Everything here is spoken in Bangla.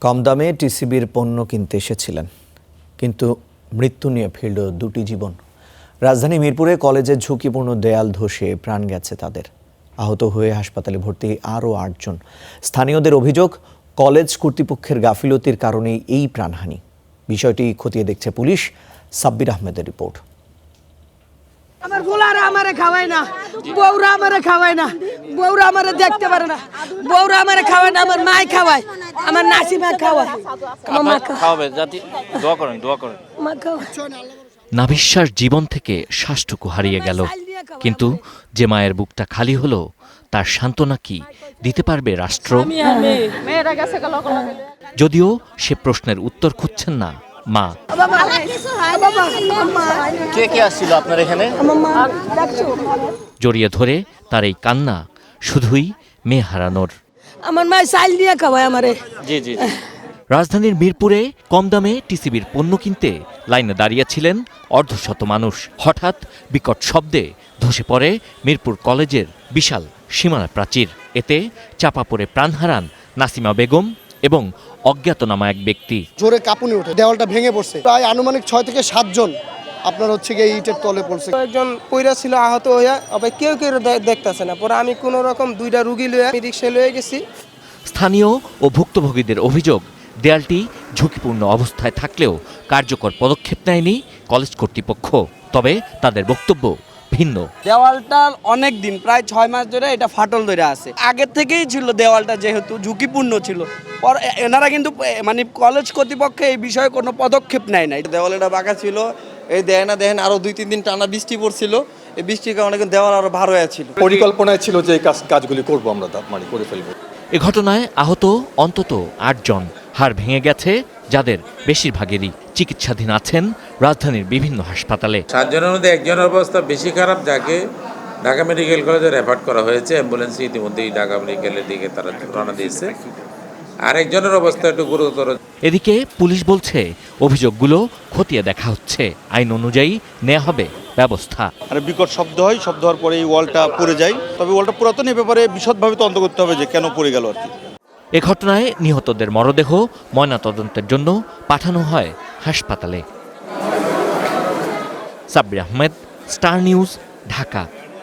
কম দামে টিসিবির পণ্য কিনতে এসেছিলেন, কিন্তু মৃত্যু নিয়ে ফিরল দুটি জীবন। রাজধানী মিরপুরে কলেজের ঝুঁকিপূর্ণ দেয়াল ধসে প্রাণ গেছে তাদের। আহত হয়ে হাসপাতালে ভর্তি আরও ৮ জন। স্থানীয়দের অভিযোগ, কলেজ কর্তৃপক্ষের গাফিলতির কারণেই এই প্রাণহানি। বিষয়টি খতিয়ে দেখছে পুলিশ। সাব্বির আহমেদের রিপোর্ট। আমার গোলারা আমারে খাওয়ায় না, বউরা আমারে খাওয়ায় না, বউরা আমারে দেখতে পারে না, বউরা আমারে খাওয়ায় না, আমার মাই খাওয়ায়, আমার নাসিমা খাওয়ায়, আমার মা খাওয়াবে। জাতি দোয়া করেন, দোয়া করেন। মা খাওয়ায়। নাভিশ্বাস জীবন থেকে শ্বাসটুকু হারিয়ে গেল, কিন্তু যে মায়ের বুকটা খালি হলো তার সান্ত্বনা কি দিতে পারবে রাষ্ট্র? যদিও সে প্রশ্নের উত্তর খুঁজছেন না মা। কে কে আসছিল আপনার এখানে? জড়িয়ে ধরে তার এই কান্না শুধুই মেয়ে হারানোর। আমার মা চাল দিয়ে খাওয়ায় আমারে। জি জি জি। রাজধানীর মিরপুরে কম দামে টিসিবির পণ্য কিনতে লাইনে দাঁড়িয়েছিলেন অর্ধশত মানুষ। হঠাৎ বিকট শব্দে ধসে পড়ে মিরপুর কলেজের বিশাল সীমানা প্রাচীর। এতে চাপা পড়ে প্রাণ হারান নাসিমা বেগম এবং অজ্ঞাতনামা এক ব্যক্তি। জোরে কাঁপুনি ওঠে, দেওয়ালটা ভেঙে পড়ছে। প্রায় আনুমানিক 6 থেকে 7 জন আপনার গিয়ে ইটের তলে পড়ছে। একজন পইরা ছিল আহত হইয়া, আবার কেউ কেউ দেখতেছে না। পরে আমি কোনো রকম 2টা রুগী লইয়া রিক্সায় লয়ে গেছি। স্থানীয় ও ভুক্তভোগীদের অভিযোগ, দেয়ালটি ঝুঁকিপূর্ণ অবস্থায় থাকলেও কার্যকর পদক্ষেপ নেয়নি কলেজ কর্তৃপক্ষ। তবে তাদের বক্তব্য ভিন্ন। দেওয়ালটা অনেক দিন, প্রায় 6 মাস ধরে এটা ফাটল ধরে আছে। আগের থেকেই ছিল দেওয়ালটা, যেহেতু ঝুঁকিপূর্ণ ছিল। এনারা কিন্তু মানে কলেজ কর্তৃপক্ষ এই বিষয়ে কোনো পদক্ষেপ নেয় নাই। দেওয়ালটা বাঁকা ছিল, এই দেখেন আরো 2-3 দিন টানা বৃষ্টি পড়ছিল। এই বৃষ্টির কারণে দেওয়াল আরো ভার হয়ে ছিল। পরিকল্পনায় ছিল যে এই কাজগুলি করবো আমরা, মানে করে ফেলবো। এ ঘটনায় আহত অন্তত 8 জন। হাড় ভেঙে গেছে যাদের বেশিরভাগেরই চিকিৎসাধীন আছেন রাজধানীর বিভিন্ন হাসপাতালে। 7 জনের মধ্যে একজনের অবস্থা বেশি খারাপ, যাকে ঢাকা মেডিকেল কলেজে রেফার করা হয়েছে। অ্যাম্বুলেন্স ইতিমধ্যেই ঢাকা মেডিকেলের দিকে তারা রওনা দিয়েছে। আর একজনের অবস্থা একটু গুরুতর। এদিকে পুলিশ বলছে অভিযোগগুলো খতিয়ে দেখা হচ্ছে, আইন অনুযায়ী নেওয়া হবে ব্যবস্থা। আর বিকট শব্দ হয়, শব্দ হওয়ার পরে এই ওয়ালটা পড়ে যায়। তবে ওয়ালটা পুরাতন, এ ব্যাপারে বিশদভাবে তদন্ত করতে হবে যে কেন পড়ে গেল আর কি। এ ঘটনায় নিহতদের মরদেহ ময়নাতদন্তের জন্য পাঠানো হয় হাসপাতালে। Sabbir Ahmed, star news, Dhaka.